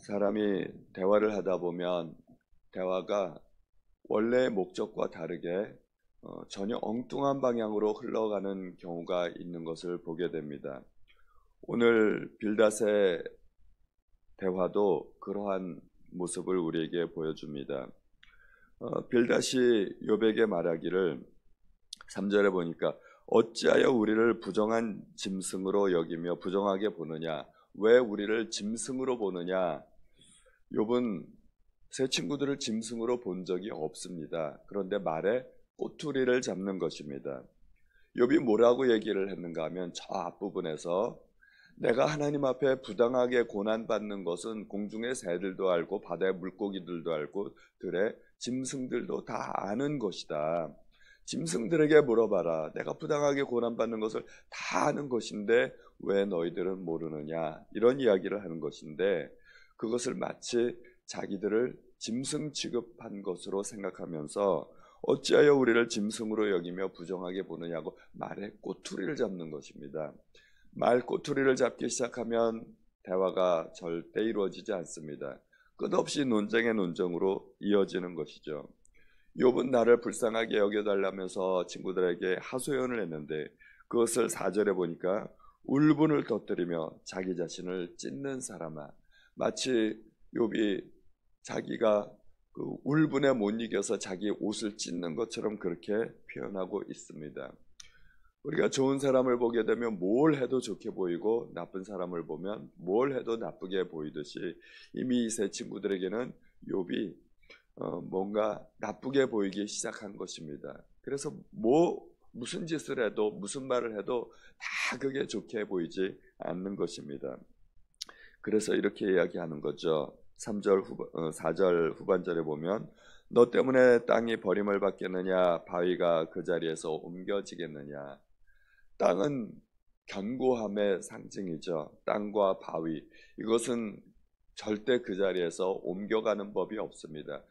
사람이 대화를 하다 보면 대화가 원래의 목적과 다르게 전혀 엉뚱한 방향으로 흘러가는 경우가 있는 것을 보게 됩니다. 오늘 빌닷의 대화도 그러한 모습을 우리에게 보여줍니다. 빌닷이 욥에게 말하기를 3절에 보니까 어찌하여 우리를 부정한 짐승으로 여기며 부정하게 보느냐, 왜 우리를 짐승으로 보느냐. 욥은 세 친구들을 짐승으로 본 적이 없습니다. 그런데 말에 꼬투리를 잡는 것입니다. 욥이 뭐라고 얘기를 했는가 하면 저 앞부분에서 내가 하나님 앞에 부당하게 고난받는 것은 공중의 새들도 알고 바다의 물고기들도 알고 들의 짐승들도 다 아는 것이다. 짐승들에게 물어봐라. 내가 부당하게 고난받는 것을 다 아는 것인데 왜 너희들은 모르느냐. 이런 이야기를 하는 것인데 그것을 마치 자기들을 짐승 취급한 것으로 생각하면서 어찌하여 우리를 짐승으로 여기며 부정하게 보느냐고 말에 꼬투리를 잡는 것입니다. 말 꼬투리를 잡기 시작하면 대화가 절대 이루어지지 않습니다. 끝없이 논쟁의 논쟁으로 이어지는 것이죠. 욥은 나를 불쌍하게 여겨달라면서 친구들에게 하소연을 했는데 그것을 4절에 보니까 울분을 터뜨리며 자기 자신을 찢는 사람아, 마치 욥이 자기가 그 울분에 못 이겨서 자기 옷을 찢는 것처럼 그렇게 표현하고 있습니다. 우리가 좋은 사람을 보게 되면 뭘 해도 좋게 보이고 나쁜 사람을 보면 뭘 해도 나쁘게 보이듯이 이미 이 세 친구들에게는 욥이 뭔가 나쁘게 보이기 시작한 것입니다. 그래서 무슨 짓을 해도 무슨 말을 해도 다 그게 좋게 보이지 않는 것입니다. 그래서 이렇게 이야기하는 거죠. 4절 후반절에 보면 너 때문에 땅이 버림을 받겠느냐, 바위가 그 자리에서 옮겨지겠느냐. 땅은 견고함의 상징이죠. 땅과 바위, 이것은 절대 그 자리에서 옮겨가는 법이 없습니다.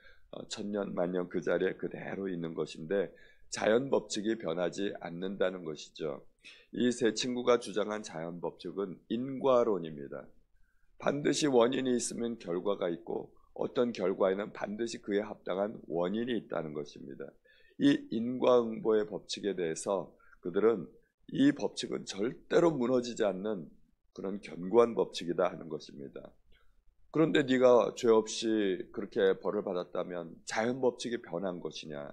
천년 만년 그 자리에 그대로 있는 것인데 자연 법칙이 변하지 않는다는 것이죠. 이 세 친구가 주장한 자연 법칙은 인과론입니다. 반드시 원인이 있으면 결과가 있고 어떤 결과에는 반드시 그에 합당한 원인이 있다는 것입니다. 이 인과응보의 법칙에 대해서 그들은 이 법칙은 절대로 무너지지 않는 그런 견고한 법칙이다 하는 것입니다. 그런데 네가 죄 없이 그렇게 벌을 받았다면 자연 법칙이 변한 것이냐,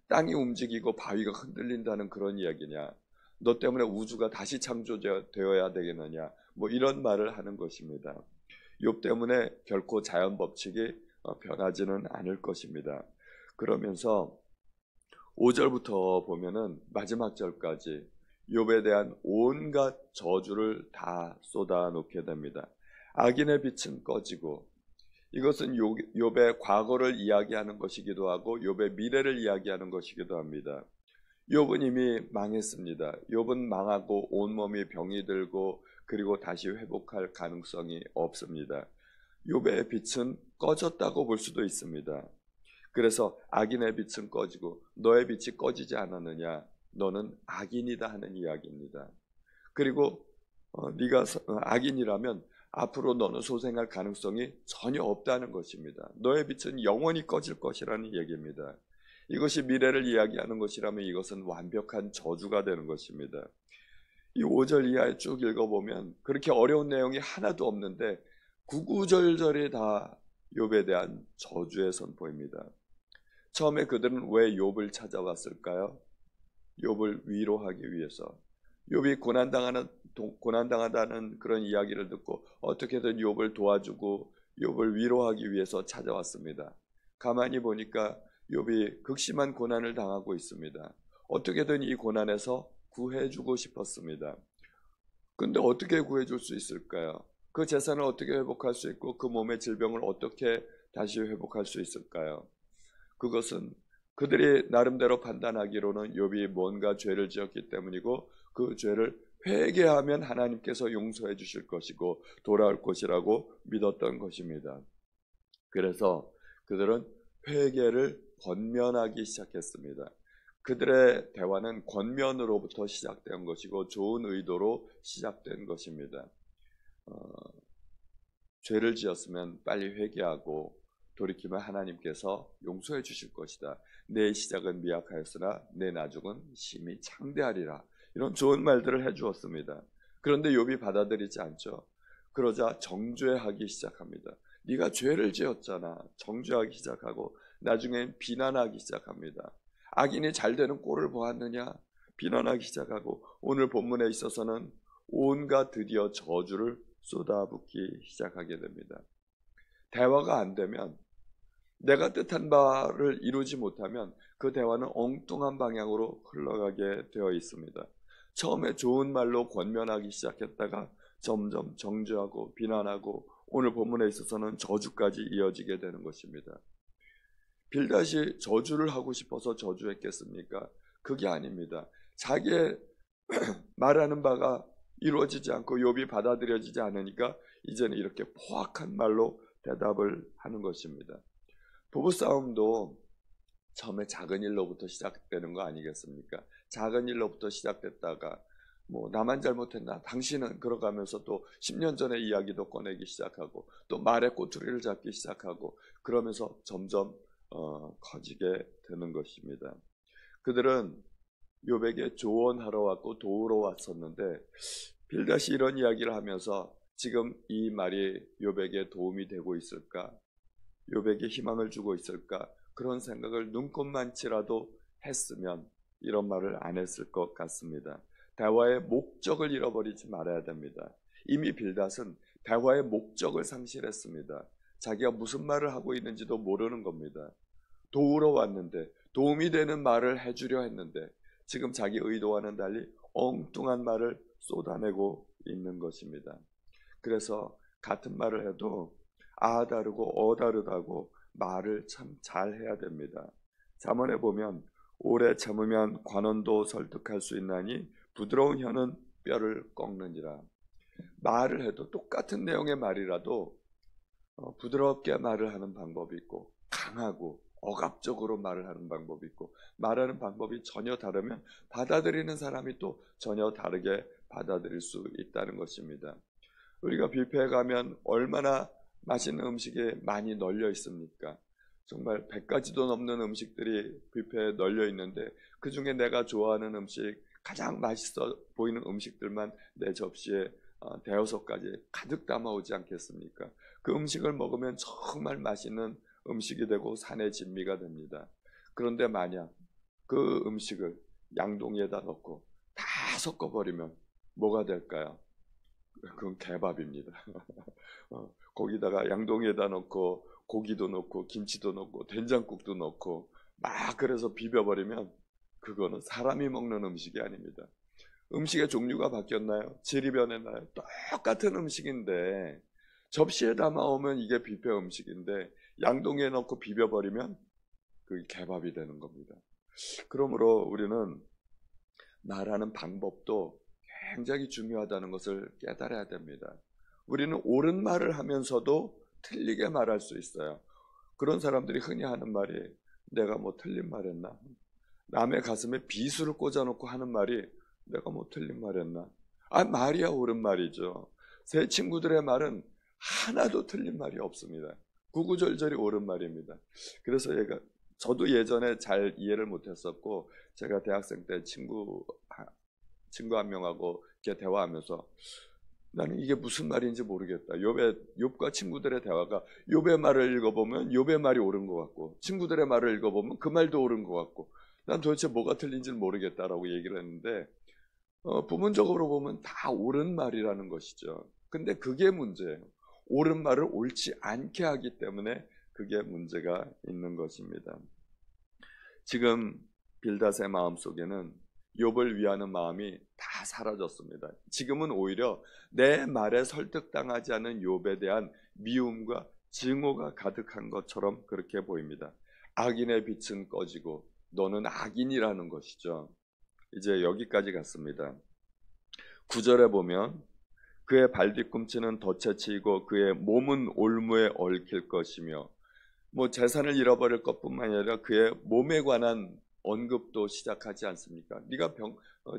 땅이 움직이고 바위가 흔들린다는 그런 이야기냐, 너 때문에 우주가 다시 창조되어야 되겠느냐, 이런 말을 하는 것입니다. 욥 때문에 결코 자연 법칙이 변하지는 않을 것입니다. 그러면서 5절부터 보면은 마지막 절까지 욥에 대한 온갖 저주를 다 쏟아놓게 됩니다. 악인의 빛은 꺼지고, 이것은 욥의 과거를 이야기하는 것이기도 하고 욥의 미래를 이야기하는 것이기도 합니다. 욥은 이미 망했습니다. 욥은 망하고 온몸이 병이 들고 그리고 다시 회복할 가능성이 없습니다. 욥의 빛은 꺼졌다고 볼 수도 있습니다. 그래서 악인의 빛은 꺼지고 너의 빛이 꺼지지 않았느냐, 너는 악인이다 하는 이야기입니다. 그리고 네가 악인이라면 앞으로 너는 소생할 가능성이 전혀 없다는 것입니다. 너의 빛은 영원히 꺼질 것이라는 얘기입니다. 이것이 미래를 이야기하는 것이라면 이것은 완벽한 저주가 되는 것입니다. 이 5절 이하에 쭉 읽어보면 그렇게 어려운 내용이 하나도 없는데 구구절절이 다 욥에 대한 저주의 선포입니다. 처음에 그들은 왜 욥을 찾아왔을까요? 욥을 위로하기 위해서. 욥이 고난당하다는 그런 이야기를 듣고 어떻게든 욥을 도와주고 욥을 위로하기 위해서 찾아왔습니다. 가만히 보니까 욥이 극심한 고난을 당하고 있습니다. 어떻게든 이 고난에서 구해주고 싶었습니다. 근데 어떻게 구해줄 수 있을까요? 그 재산을 어떻게 회복할 수 있고 그 몸의 질병을 어떻게 다시 회복할 수 있을까요? 그것은 그들이 나름대로 판단하기로는 욥이 뭔가 죄를 지었기 때문이고 그 죄를 회개하면 하나님께서 용서해 주실 것이고 돌아올 것이라고 믿었던 것입니다. 그래서 그들은 회개를 권면하기 시작했습니다. 그들의 대화는 권면으로부터 시작된 것이고 좋은 의도로 시작된 것입니다. 죄를 지었으면 빨리 회개하고 돌이키면 하나님께서 용서해 주실 것이다. 내 시작은 미약하였으나 내 나중은 심히 창대하리라. 이런 좋은 말들을 해주었습니다. 그런데 욥이 받아들이지 않죠. 그러자 정죄하기 시작합니다. 네가 죄를 지었잖아. 정죄하기 시작하고 나중엔 비난하기 시작합니다. 악인이 잘 되는 꼴을 보았느냐? 비난하기 시작하고 오늘 본문에 있어서는 온갖 드디어 저주를 쏟아붓기 시작하게 됩니다. 대화가 안 되면, 내가 뜻한 바를 이루지 못하면 그 대화는 엉뚱한 방향으로 흘러가게 되어 있습니다. 처음에 좋은 말로 권면하기 시작했다가 점점 정죄하고 비난하고 오늘 본문에 있어서는 저주까지 이어지게 되는 것입니다. 빌닷이 저주를 하고 싶어서 저주했겠습니까? 그게 아닙니다. 자기의 말하는 바가 이루어지지 않고 욥이 받아들여지지 않으니까 이제는 이렇게 포악한 말로 대답을 하는 것입니다. 부부싸움도 처음에 작은 일로부터 시작되는 거 아니겠습니까? 작은 일로부터 시작됐다가 나만 잘못했나? 당신은 그러가면서 또 10년 전의 이야기도 꺼내기 시작하고 또 말의 꼬투리를 잡기 시작하고 그러면서 점점 커지게 되는 것입니다. 그들은 욥에게 조언하러 왔고 도우러 왔었는데 빌닷이 이런 이야기를 하면서 지금 이 말이 욥에게 도움이 되고 있을까? 욥에게 희망을 주고 있을까? 그런 생각을 눈꼽만치라도 했으면 이런 말을 안 했을 것 같습니다. 대화의 목적을 잃어버리지 말아야 됩니다. 이미 빌닷은 대화의 목적을 상실했습니다. 자기가 무슨 말을 하고 있는지도 모르는 겁니다. 도우러 왔는데 도움이 되는 말을 해주려 했는데 지금 자기 의도와는 달리 엉뚱한 말을 쏟아내고 있는 것입니다. 그래서 같은 말을 해도 아 다르고 어 다르다고 말을 참 잘해야 됩니다. 잠언에 보면 오래 참으면 관원도 설득할 수 있나니 부드러운 혀는 뼈를 꺾느니라. 말을 해도 똑같은 내용의 말이라도 부드럽게 말을 하는 방법이 있고 강하고 억압적으로 말을 하는 방법이 있고 말하는 방법이 전혀 다르면 받아들이는 사람이 또 전혀 다르게 받아들일 수 있다는 것입니다. 우리가 뷔페에 가면 얼마나 맛있는 음식이 많이 널려 있습니까? 정말 100가지도 넘는 음식들이 뷔페에 널려 있는데 그 중에 내가 좋아하는 음식, 가장 맛있어 보이는 음식들만 내 접시에 대여섯 가지 가득 담아오지 않겠습니까? 그 음식을 먹으면 정말 맛있는 음식이 되고 산의 진미가 됩니다. 그런데 만약 그 음식을 양동이에다 넣고 다 섞어버리면 뭐가 될까요? 그건 개밥입니다. 거기다가 양동이에다 넣고 고기도 넣고 김치도 넣고 된장국도 넣고 막 그래서 비벼버리면 그거는 사람이 먹는 음식이 아닙니다. 음식의 종류가 바뀌었나요? 질이 변했나요? 똑같은 음식인데 접시에 담아오면 이게 뷔페 음식인데 양동이에 넣고 비벼버리면 그게 개밥이 되는 겁니다. 그러므로 우리는 말하는 방법도 굉장히 중요하다는 것을 깨달아야 됩니다. 우리는 옳은 말을 하면서도 틀리게 말할 수 있어요. 그런 사람들이 흔히 하는 말이 내가 뭐 틀린 말 했나? 남의 가슴에 비수를 꽂아놓고 하는 말이 내가 뭐 틀린 말 했나? 말이야 옳은 말이죠. 제 친구들의 말은 하나도 틀린 말이 없습니다. 구구절절이 옳은 말입니다. 그래서 저도 예전에 잘 이해를 못했었고 제가 대학생 때 친구 한 명하고 이렇게 대화하면서 나는 이게 무슨 말인지 모르겠다. 욥과 친구들의 대화가 욥의 말을 읽어보면 욥의 말이 옳은 것 같고 친구들의 말을 읽어보면 그 말도 옳은 것 같고 난 도대체 뭐가 틀린지는 모르겠다라고 얘기를 했는데 부분적으로 보면 다 옳은 말이라는 것이죠. 근데 그게 문제예요. 옳은 말을 옳지 않게 하기 때문에 그게 문제가 있는 것입니다. 지금 빌닷의 마음속에는 욥을 위하는 마음이 다 사라졌습니다. 지금은 오히려 내 말에 설득당하지 않은 욥에 대한 미움과 증오가 가득한 것처럼 그렇게 보입니다. 악인의 빛은 꺼지고 너는 악인이라는 것이죠. 이제 여기까지 갔습니다. 9절에 보면 그의 발뒤꿈치는 덫에 치이고 그의 몸은 올무에 얽힐 것이며 재산을 잃어버릴 것뿐만 아니라 그의 몸에 관한 언급도 시작하지 않습니까? 네가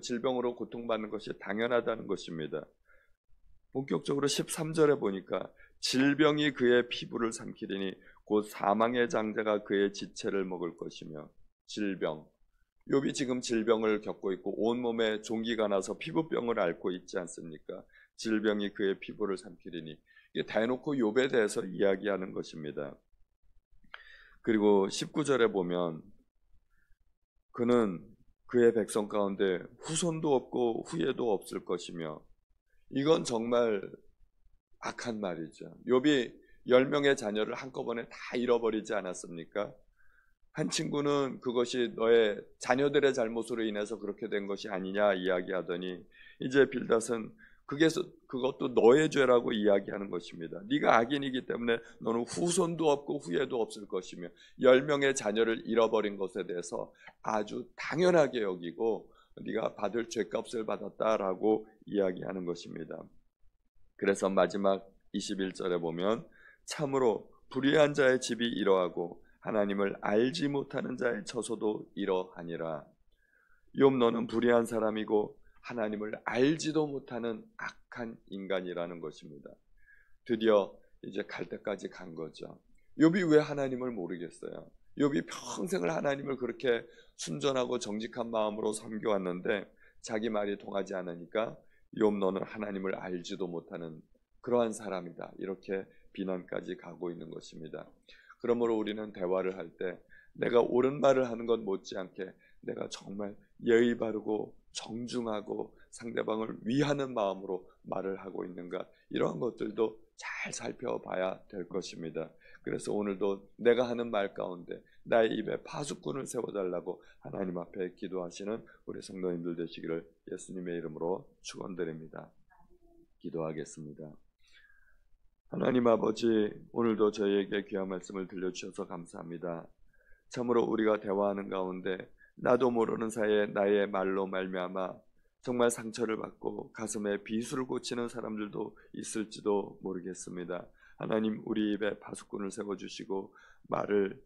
질병으로 고통받는 것이 당연하다는 것입니다. 본격적으로 13절에 보니까 질병이 그의 피부를 삼키리니 곧 사망의 장자가 그의 지체를 먹을 것이며. 질병, 욥이 지금 질병을 겪고 있고 온몸에 종기가 나서 피부병을 앓고 있지 않습니까? 질병이 그의 피부를 삼키리니, 이게 대놓고 욥에 대해서 이야기하는 것입니다. 그리고 19절에 보면 그는 그의 백성 가운데 후손도 없고 후예도 없을 것이며, 이건 정말 악한 말이죠. 욥이 10명의 자녀를 한꺼번에 다 잃어버리지 않았습니까? 한 친구는 그것이 너의 자녀들의 잘못으로 인해서 그렇게 된 것이 아니냐 이야기하더니, 이제 빌닷은 그것도 너의 죄라고 이야기하는 것입니다. 네가 악인이기 때문에 너는 후손도 없고 후예도 없을 것이며 10명의 자녀를 잃어버린 것에 대해서 아주 당연하게 여기고 네가 받을 죄값을 받았다라고 이야기하는 것입니다. 그래서 마지막 21절에 보면 참으로 불의한 자의 집이 이러하고 하나님을 알지 못하는 자의 처소도 이러하니라. 욥, 너는 불의한 사람이고 하나님을 알지도 못하는 악한 인간이라는 것입니다. 드디어 이제 갈 때까지 간 거죠. 욥이 왜 하나님을 모르겠어요? 욥이 평생을 하나님을 그렇게 순전하고 정직한 마음으로 섬겨왔는데 자기 말이 통하지 않으니까 욥, 너는 하나님을 알지도 못하는 그러한 사람이다, 이렇게 비난까지 가고 있는 것입니다. 그러므로 우리는 대화를 할 때 내가 옳은 말을 하는 것 못지않게 내가 정말 예의 바르고 정중하고 상대방을 위하는 마음으로 말을 하고 있는가, 이러한 것들도 잘 살펴봐야 될 것입니다. 그래서 오늘도 내가 하는 말 가운데 나의 입에 파수꾼을 세워달라고 하나님 앞에 기도하시는 우리 성도님들 되시기를 예수님의 이름으로 축원드립니다. 기도하겠습니다. 하나님 아버지, 오늘도 저희에게 귀한 말씀을 들려주셔서 감사합니다. 참으로 우리가 대화하는 가운데 나도 모르는 사이에 나의 말로 말미암아 정말 상처를 받고 가슴에 비수를 꽂히는 사람들도 있을지도 모르겠습니다. 하나님, 우리 입에 파수꾼을 세워주시고 말을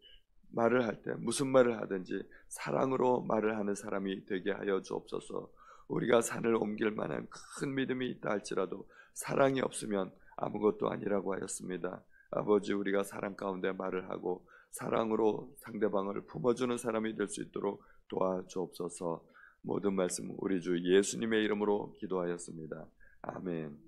할 때 무슨 말을 하든지 사랑으로 말을 하는 사람이 되게 하여 주옵소서. 우리가 산을 옮길 만한 큰 믿음이 있다 할지라도 사랑이 없으면 아무것도 아니라고 하였습니다. 아버지, 우리가 사랑 가운데 말을 하고 사랑으로 상대방을 품어주는 사람이 될 수 있도록 도와주옵소서. 모든 말씀 우리 주 예수님의 이름으로 기도하였습니다. 아멘.